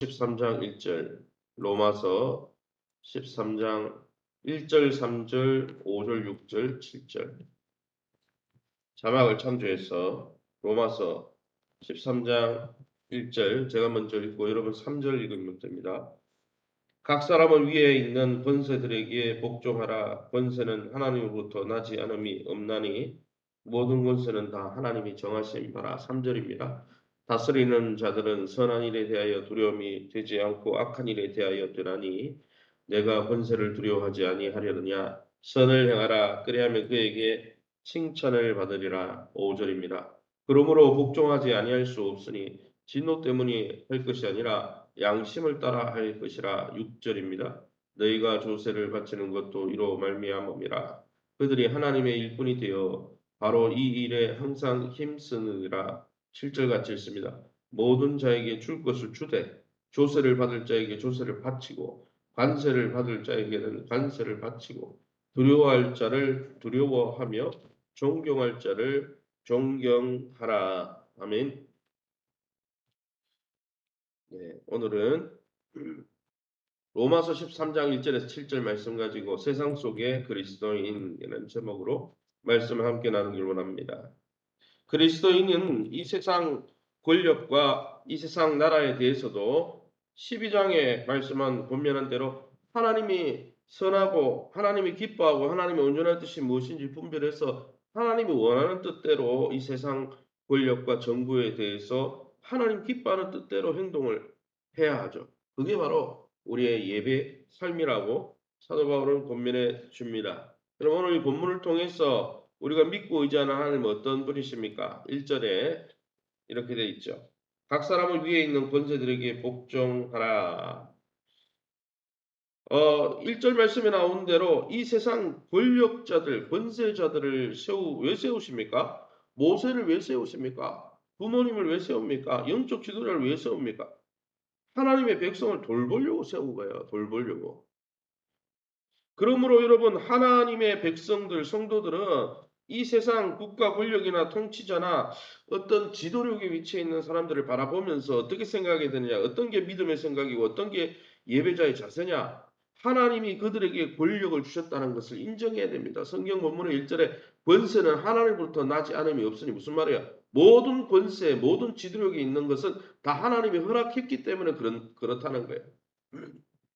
13장 1절, 로마서 13장 1절, 3절, 5절, 6절, 7절. 자막을 참조해서 로마서 13장 1절 제가 먼저 읽고 여러분 3절 읽으면 됩니다. 각 사람은 위에 있는 권세들에게 복종하라. 권세는 하나님으로부터 나지 않음이 없나니 모든 권세는 다 하나님이 정하신 바라. 3절입니다. 다스리는 자들은 선한 일에 대하여 두려움이 되지 않고 악한 일에 대하여 되나니 내가 권세를 두려워하지 아니하려느냐. 선을 행하라. 그리하면 그에게 칭찬을 받으리라. 5절입니다. 그러므로 복종하지 아니할 수 없으니 진노 때문이 할 것이 아니라 양심을 따라 할 것이라. 6절입니다. 너희가 조세를 바치는 것도 이로 말미암음이라. 그들이 하나님의 일꾼이 되어 바로 이 일에 항상 힘쓰느니라. 7절 같이 읽습니다. 모든 자에게 줄 것을 주되 조세를 받을 자에게 조세를 바치고 관세를 받을 자에게는 관세를 바치고 두려워할 자를 두려워하며 존경할 자를 존경하라. 아멘. 네, 오늘은 로마서 13장 1절에서 7절 말씀 가지고 세상 속의 그리스도인이라는 제목으로 말씀을 함께 나누길 원합니다. 그리스도인은 이 세상 권력과 이 세상 나라에 대해서도 12장에 말씀한 권면한 대로 하나님이 선하고 하나님이 기뻐하고 하나님의 온전한 뜻이 무엇인지 분별해서 하나님이 원하는 뜻대로 이 세상 권력과 정부에 대해서 하나님 기뻐하는 뜻대로 행동을 해야 하죠. 그게 바로 우리의 예배 삶이라고 사도 바울은 권면해 줍니다. 그럼 오늘 이 본문을 통해서 우리가 믿고 의지하는 하나님은 어떤 분이십니까? 1절에 이렇게 되어 있죠. 각 사람을 위에 있는 권세들에게 복종하라. 1절 말씀에 나온 대로 이 세상 권력자들, 권세자들을 왜 세우십니까? 모세를 왜 세우십니까? 부모님을 왜 세웁니까? 영적 지도자를 왜 세웁니까? 하나님의 백성을 돌보려고 세운 거예요. 돌보려고. 그러므로 여러분 하나님의 백성들, 성도들은 이 세상 국가 권력이나 통치자나 어떤 지도력에 위치해 있는 사람들을 바라보면서 어떻게 생각하게 되느냐, 어떤 게 믿음의 생각이고 어떤 게 예배자의 자세냐, 하나님이 그들에게 권력을 주셨다는 것을 인정해야 됩니다. 성경 본문의 1절에 권세는 하나님으로부터 나지 않음이 없으니 무슨 말이야? 모든 권세, 모든 지도력이 있는 것은 다 하나님이 허락했기 때문에 그렇다는 거예요.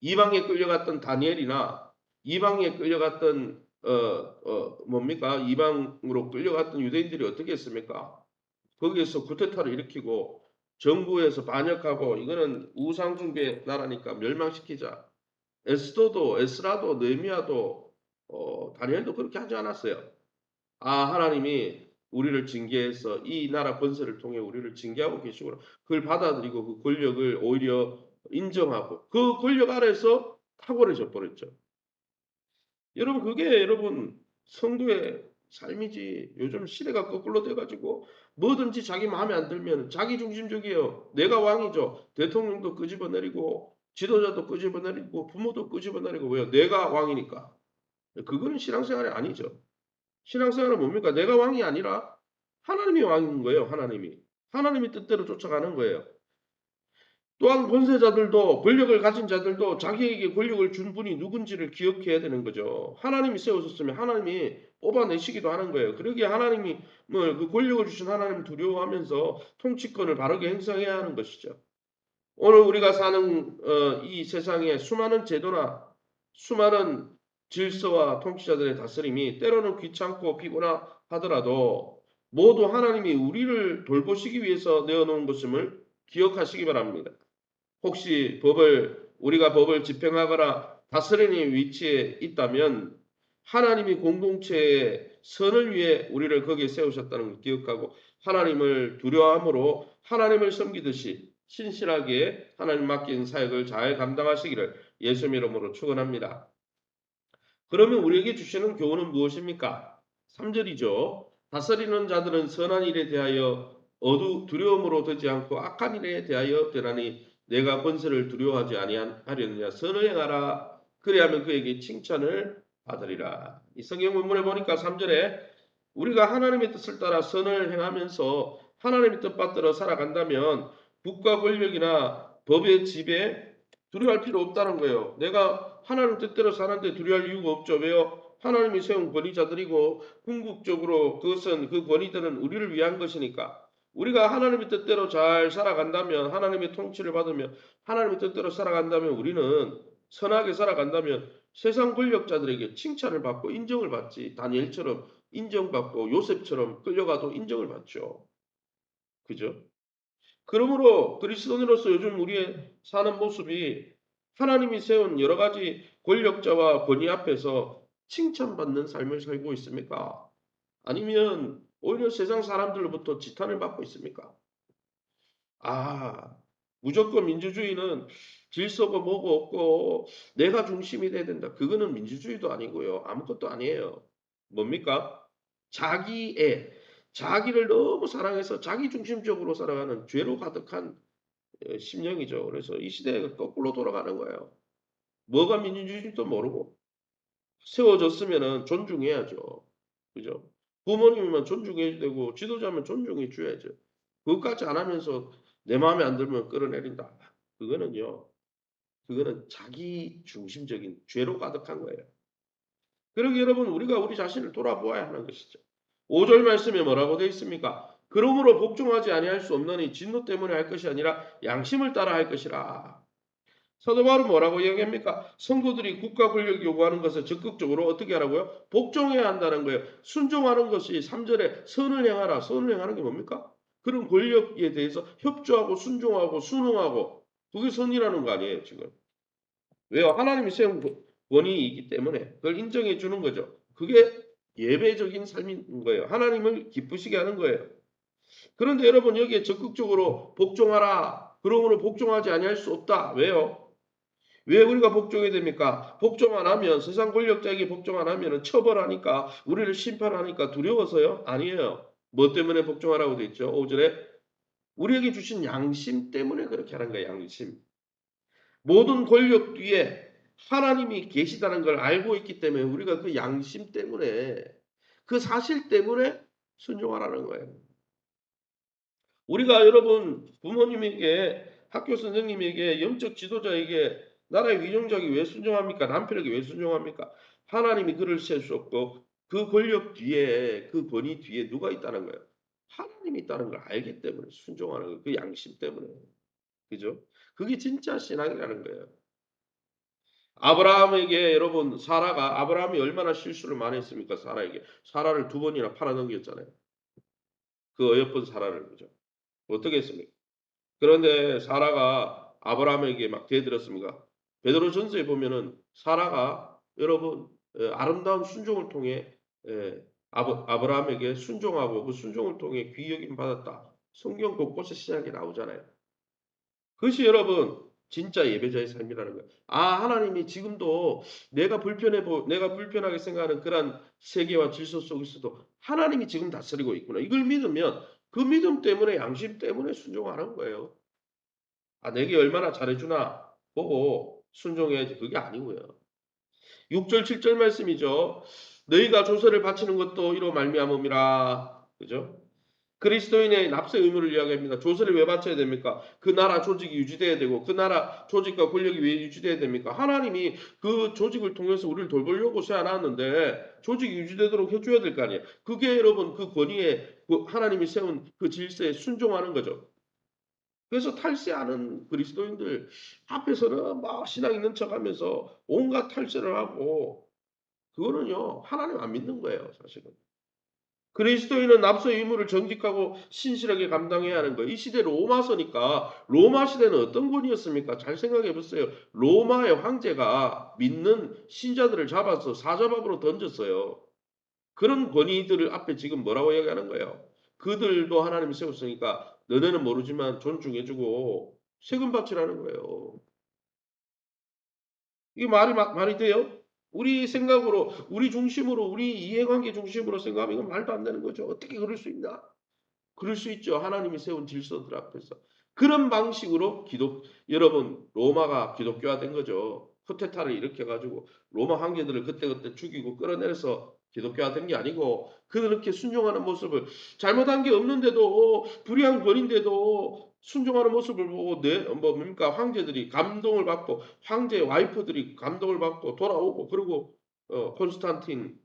이방에 끌려갔던 다니엘이나 이방에 끌려갔던 뭡니까? 이방으로 끌려갔던 유대인들이 어떻게 했습니까? 거기에서 쿠데타를 일으키고 정부에서 반역하고 이거는 우상 숭배 나라니까 멸망시키자. 에스라도 느헤미야도 다니엘도 그렇게 하지 않았어요. 하나님이 우리를 징계해서 이 나라 권세를 통해 우리를 징계하고 계시구나. 그걸 받아들이고 그 권력을 오히려 인정하고 그 권력 아래서 탁월해져 버렸죠. 여러분 그게 여러분 성도의 삶이지. 요즘 시대가 거꾸로 돼가지고 뭐든지 자기 마음에 안 들면 자기중심적이에요. 내가 왕이죠. 대통령도 끄집어내리고 지도자도 끄집어내리고 부모도 끄집어내리고 왜요? 내가 왕이니까. 그거는 신앙생활이 아니죠. 신앙생활은 뭡니까? 내가 왕이 아니라 하나님이 왕인 거예요. 하나님이 뜻대로 쫓아가는 거예요. 또한 권세자들도 권력을 가진 자들도 자기에게 권력을 준 분이 누군지를 기억해야 되는 거죠. 하나님이 세우셨으면 하나님이 뽑아내시기도 하는 거예요. 그러기에 하나님이 그 권력을 주신 하나님을 두려워하면서 통치권을 바르게 행사해야 하는 것이죠. 오늘 우리가 사는 이 세상에 수많은 제도나 수많은 질서와 통치자들의 다스림이 때로는 귀찮고 피곤하더라도 모두 하나님이 우리를 돌보시기 위해서 내어놓은 것임을 기억하시기 바랍니다. 혹시 우리가 법을 집행하거나 다스리는 위치에 있다면 하나님이 공동체의 선을 위해 우리를 거기에 세우셨다는 걸 기억하고 하나님을 두려워함으로 하나님을 섬기듯이 신실하게 하나님 맡긴 사역을 잘 감당하시기를 예수님 이름으로 축원합니다. 그러면 우리에게 주시는 교훈은 무엇입니까? 3절이죠. 다스리는 자들은 선한 일에 대하여 두려움으로 되지 않고 악한 일에 대하여 되나니 내가 권세를 두려워하지 아니하려느냐. 선을 행하라. 그리하면 그에게 칭찬을 받으리라. 이 성경 본문에 보니까 3절에 우리가 하나님의 뜻을 따라 선을 행하면서 하나님의 뜻받들어 살아간다면 국가 권력이나 법의 지배에 두려워할 필요 없다는 거예요. 내가 하나님 뜻대로 사는데 두려워할 이유가 없죠. 왜요? 하나님이 세운 권위자들이고 궁극적으로 그것은 그 권위들은 우리를 위한 것이니까. 우리가 하나님의 뜻대로 잘 살아간다면, 하나님의 통치를 받으면, 하나님의 뜻대로 살아간다면, 우리는 선하게 살아간다면 세상 권력자들에게 칭찬을 받고 인정을 받지. 다니엘처럼 인정받고 요셉처럼 끌려가도 인정을 받죠. 그죠? 그러므로 그리스도인으로서 요즘 우리의 사는 모습이 하나님이 세운 여러 가지 권력자와 권위 앞에서 칭찬받는 삶을 살고 있습니까? 아니면 오히려 세상 사람들로부터 지탄을 받고 있습니까? 아, 무조건 민주주의는 질서가 뭐고 없고 내가 중심이 돼야 된다. 그거는 민주주의도 아니고요. 아무것도 아니에요. 뭡니까? 자기애, 자기를 너무 사랑해서 자기 중심적으로 살아가는 죄로 가득한 심령이죠. 그래서 이 시대가 거꾸로 돌아가는 거예요. 뭐가 민주주의인지도 모르고 세워졌으면은 존중해야죠. 그죠? 부모님이면 존중해야 되고 지도자면 존중해 줘야죠. 그것까지 안 하면서 내 마음에 안 들면 끌어내린다. 그거는요. 그거는 자기 중심적인 죄로 가득한 거예요. 그러기 여러분 우리가 우리 자신을 돌아보아야 하는 것이죠. 5절 말씀에 뭐라고 되어 있습니까? 그러므로 복종하지 아니할 수 없느니 진노 때문에 할 것이 아니라 양심을 따라 할 것이라. 사도 바울은 뭐라고 이야기합니까? 성도들이 국가 권력이 요구하는 것을 적극적으로 어떻게 하라고요? 복종해야 한다는 거예요. 순종하는 것이 3절에 선을 행하라. 선을 행하는 게 뭡니까? 그런 권력에 대해서 협조하고 순종하고 순응하고 그게 선이라는 거 아니에요, 지금. 왜요? 하나님이 세운 권위이기 때문에 그걸 인정해 주는 거죠. 그게 예배적인 삶인 거예요. 하나님을 기쁘시게 하는 거예요. 그런데 여러분 여기에 적극적으로 복종하라. 그러므로 복종하지 아니할 수 없다. 왜요? 왜 우리가 복종해야 됩니까? 복종 안 하면 세상 권력자에게 복종 안 하면 처벌하니까 우리를 심판하니까 두려워서요? 아니에요. 뭐 때문에 복종하라고 돼 있죠? 5절에 우리에게 주신 양심 때문에 그렇게 하는 거예요. 양심. 모든 권력 뒤에 하나님이 계시다는 걸 알고 있기 때문에 우리가 그 양심 때문에 그 사실 때문에 순종하라는 거예요. 우리가 여러분 부모님에게 학교 선생님에게 영적 지도자에게 나라의 위정자에게 왜 순종합니까? 남편에게 왜 순종합니까? 하나님이 그를 세우셨고 그 권력 뒤에 그 권위 뒤에 누가 있다는 거예요? 하나님이 있다는 걸 알기 때문에 순종하는 거예요. 그 양심 때문에. 그죠? 그게 진짜 신앙이라는 거예요. 아브라함에게 여러분 사라가 아브라함이 얼마나 실수를 많이 했습니까? 사라에게. 사라를 2번이나 팔아넘겼잖아요. 그 어여쁜 사라를. 그죠? 어떻게 했습니까? 그런데 사라가 아브라함에게 막 대들었습니다. 베드로 전서에 보면은 사라가 여러분 아름다운 순종을 통해 아브라함에게 순종하고 그 순종을 통해 귀여김 받았다. 성경 곳곳에 신약이 나오잖아요. 그것이 여러분 진짜 예배자의 삶이라는 거예요. 아 하나님이 지금도 내가 불편하게 생각하는 그러한 세계와 질서 속에서도 하나님이 지금 다스리고 있구나. 이걸 믿으면 그 믿음 때문에 양심 때문에 순종하는 거예요. 아, 내게 얼마나 잘해주나 보고 순종해야지. 그게 아니고요. 6절, 7절 말씀이죠. 너희가 조세를 바치는 것도 이로 말미암음이라. 그죠? 그리스도인의 납세 의무를 이야기합니다. 조세를 왜 바쳐야 됩니까? 그 나라 조직이 유지돼야 되고 그 나라 조직과 권력이 왜 유지돼야 됩니까? 하나님이 그 조직을 통해서 우리를 돌보려고 세워놨는데 조직이 유지되도록 해줘야 될 거 아니에요. 그게 여러분 그 권위에 하나님이 세운 그 질서에 순종하는 거죠. 그래서 탈세하는 그리스도인들 앞에서는 막 신앙 있는 척하면서 온갖 탈세를 하고 그거는요 하나님 안 믿는 거예요 사실은. 그리스도인은 납세 의무를 정직하고 신실하게 감당해야 하는 거예요. 이 시대 로마서니까 로마 시대는 어떤 권위였습니까? 잘 생각해 보세요. 로마의 황제가 믿는 신자들을 잡아서 사자밥으로 던졌어요. 그런 권위들 앞에 지금 뭐라고 얘기하는 거예요? 그들도 하나님이 세웠으니까 너네는 모르지만 존중해주고 세금 바치라는 거예요. 이게 말이 돼요? 우리 생각으로, 우리 중심으로, 우리 이해관계 중심으로 생각하면 이건 말도 안 되는 거죠. 어떻게 그럴 수 있나? 그럴 수 있죠. 하나님이 세운 질서들 앞에서. 그런 방식으로 여러분, 로마가 기독교화된 거죠. 쿠데타를 일으켜가지고 로마 황제들을 그때그때 죽이고 끌어내려서 기독교화된 게 아니고 그렇게 순종하는 모습을 잘못한 게 없는데도 불의한 권인데도 순종하는 모습을 보고 뭡니까? 황제들이 감동을 받고 황제의 와이프들이 감동을 받고 돌아오고 그리고 콘스탄틴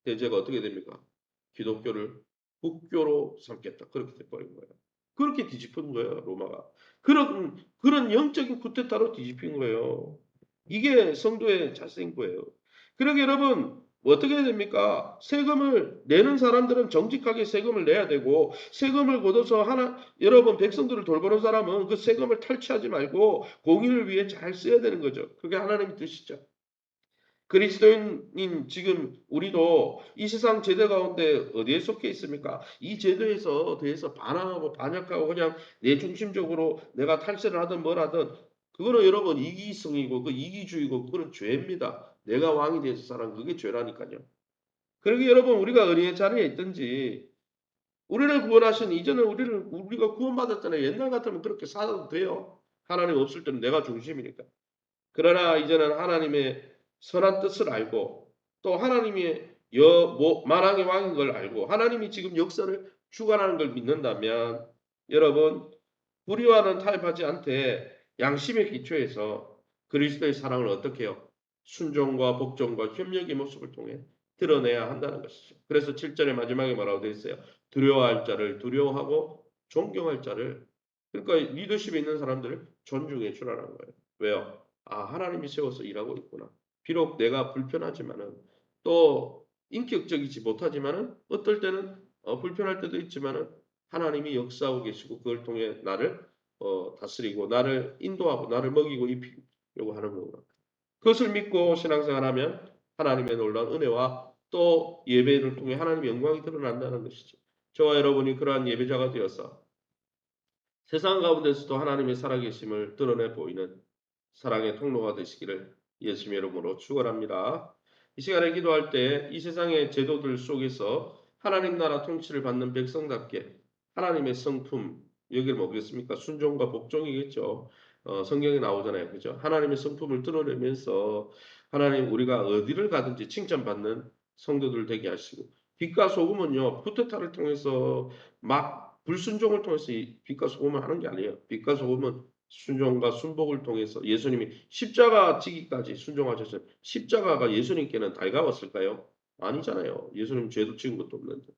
대제가 어떻게 됩니까? 기독교를 국교로 삼겠다. 그렇게 돼버린 거예요. 그렇게 뒤집은 거예요, 로마가. 그런 영적인 쿠데타로 뒤집힌 거예요. 이게 성도의 자세인 거예요. 그러게 여러분 어떻게 해야 됩니까? 세금을 내는 사람들은 정직하게 세금을 내야 되고 세금을 걷어서 여러분 백성들을 돌보는 사람은 그 세금을 탈취하지 말고 공의를 위해 잘 써야 되는 거죠. 그게 하나님의 뜻이죠. 그리스도인인 지금 우리도 이 세상 제도 가운데 어디에 속해 있습니까? 이 제도에서 대해서 반항하고 반역하고 그냥 내 중심적으로 내가 탈세를 하든 뭘 하든 그거는 여러분 이기성이고 그 이기주의고 그거는 죄입니다. 내가 왕이 돼서 살아는 그게 죄라니까요. 그러게 여러분 우리가 어디에 자리에 있든지 우리를 구원하신 이전에 우리가 구원받았잖아요. 옛날 같으면 그렇게 살아도 돼요. 하나님 없을 때는 내가 중심이니까. 그러나 이제는 하나님의 선한 뜻을 알고 또 하나님이 만왕의 왕인 걸 알고 하나님이 지금 역사를 주관하는 걸 믿는다면 여러분 불의와는 타협하지 않되 양심의 기초에서 그리스도의 사랑을 어떻게 해요? 순종과 복종과 협력의 모습을 통해 드러내야 한다는 것이죠. 그래서 7절의 마지막에 뭐라고 되어 있어요? 두려워할 자를 두려워하고 존경할 자를 그러니까 리더십에 있는 사람들을 존중해 주라는 거예요. 왜요? 아, 하나님이 세워서 일하고 있구나. 비록 내가 불편하지만은 또 인격적이지 못하지만은 어떨 때는 불편할 때도 있지만은 하나님이 역사하고 계시고 그걸 통해 나를 다스리고 나를 인도하고 나를 먹이고 입히려고 하는 거구나. 그것을 믿고 신앙생활하면 하나님의 놀라운 은혜와 또 예배를 통해 하나님의 영광이 드러난다는 것이죠. 저와 여러분이 그러한 예배자가 되어서 세상 가운데서도 하나님의 살아계심을 드러내 보이는 사랑의 통로가 되시기를 예수님의 이름으로 축원합니다. 이 시간에 기도할 때 이 세상의 제도들 속에서 하나님 나라 통치를 받는 백성답게 하나님의 성품 여기를 뭐겠습니까? 순종과 복종이겠죠. 성경에 나오잖아요. 그죠? 하나님의 성품을 드러내면서 하나님 우리가 어디를 가든지 칭찬받는 성도들 되게 하시고 빛과 소금은요. 쿠데타를 통해서 막 불순종을 통해서 이 빛과 소금을 하는 게 아니에요. 빛과 소금은 순종과 순복을 통해서 예수님이 십자가 지기까지 순종하셨어요. 십자가가 예수님께는 달가웠을까요? 아니잖아요. 예수님 죄도 지은 것도 없는데.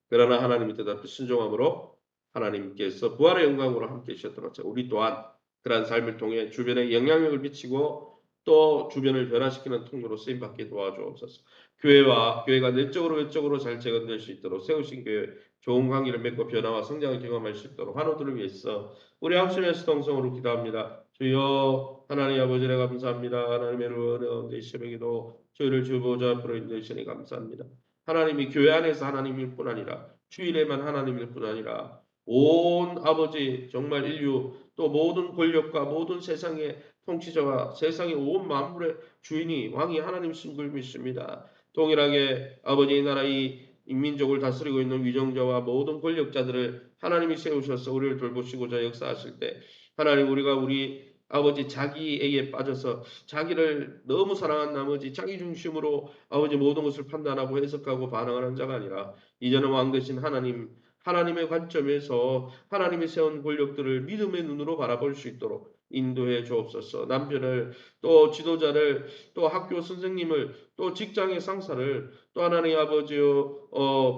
그러나 하나님이 대답해 순종함으로 하나님께서 부활의 영광으로 함께 하셨던 것처럼 우리 또한 그러한 삶을 통해 주변에 영향력을 미치고 또 주변을 변화시키는 통로로 쓰임받게 도와주옵소서. 교회가 내적으로 외적으로 잘 재건될 수 있도록 세우신 교회 좋은 관계를 맺고 변화와 성장을 경험할 수 있도록 환우들을 위해서 우리 합심해서 동성으로 기도합니다. 주여 하나님 아버지 를 감사합니다. 하나님의 은혜 가운데 이 새벽에도 저희를 주보좌 앞으로 인도하시니 감사합니다. 하나님이 교회 안에서 하나님일 뿐 아니라 주일에만 하나님일 뿐 아니라 온 아버지 정말 인류 또 모든 권력과 모든 세상의 통치자와 세상의 온 만물의 주인이 왕이 하나님이신 줄 믿습니다. 동일하게 아버지의 나라 이 민족을 다스리고 있는 위정자와 모든 권력자들을 하나님이 세우셔서 우리를 돌보시고자 역사하실 때 하나님 우리가 우리 아버지 자기에게 빠져서 자기를 너무 사랑한 나머지 자기 중심으로 아버지 모든 것을 판단하고 해석하고 반응하는 자가 아니라 이제는 왕 되신 하나님의 관점에서 하나님이 세운 권력들을 믿음의 눈으로 바라볼 수 있도록 인도해 주옵소서. 남편을 또 지도자를 또 학교 선생님을 또 직장의 상사를 또 하나님 아버지요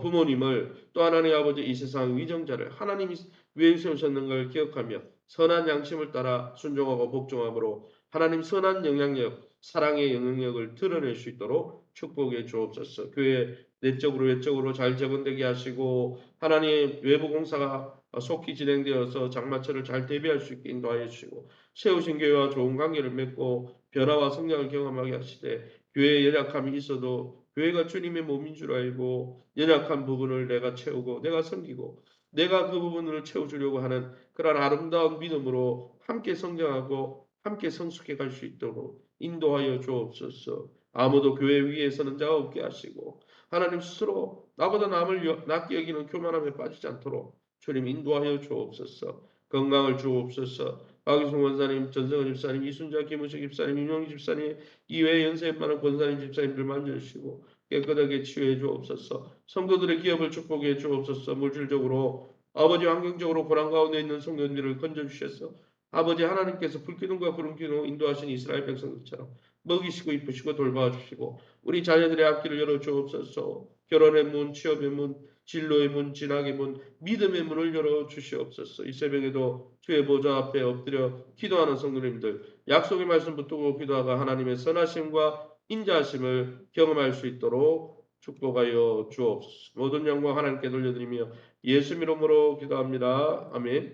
부모님을 또 하나님 아버지 이 세상 위정자를 하나님이 왜 세우셨는 걸 기억하며 선한 양심을 따라 순종하고 복종함으로 하나님 선한 영향력 사랑의 영향력을 드러낼 수 있도록 축복해 주옵소서. 교회 내적으로 외적으로 잘 적응되게 하시고 하나님 외부 공사가 속히 진행되어서 장마철을 잘 대비할 수 있게 인도하여 주시고 세우신 교회와 좋은 관계를 맺고 변화와 성장을 경험하게 하시되 교회에 연약함이 있어도 교회가 주님의 몸인 줄 알고 연약한 부분을 내가 채우고 내가 섬기고 내가 그 부분을 채워주려고 하는 그런 아름다운 믿음으로 함께 성장하고 함께 성숙해 갈 수 있도록 인도하여 주옵소서. 아무도 교회 위에 서는 자가 없게 하시고 하나님 스스로 나보다 남을 낫게 여기는 교만함에 빠지지 않도록 주님 인도하여 주옵소서. 건강을 주옵소서. 박유승 원사님, 전성은 집사님, 이순자, 김우식 집사님, 윤영희 집사님, 이외에 연세 많은 권사님 집사님들 만져주시고 깨끗하게 치유해 주옵소서. 성도들의 기업을 축복해 주옵소서. 물질적으로 아버지 환경적으로 고난 가운데 있는 성도님들을 건져주셔서 아버지 하나님께서 불기둥과 구름기둥 인도하신 이스라엘 백성들처럼 먹이시고 입히시고 돌봐주시고 우리 자녀들의 앞길을 열어주옵소서. 결혼의 문, 취업의 문, 진로의 문, 진학의 문, 믿음의 문을 열어주시옵소서. 이 새벽에도 주의 보좌 앞에 엎드려 기도하는 성도님들 약속의 말씀 붙들고 기도하가 하나님의 선하심과 인자하심을 경험할 수 있도록 축복하여 주옵소서. 모든 영광 하나님께 돌려드리며 예수 이름으로 기도합니다. 아멘.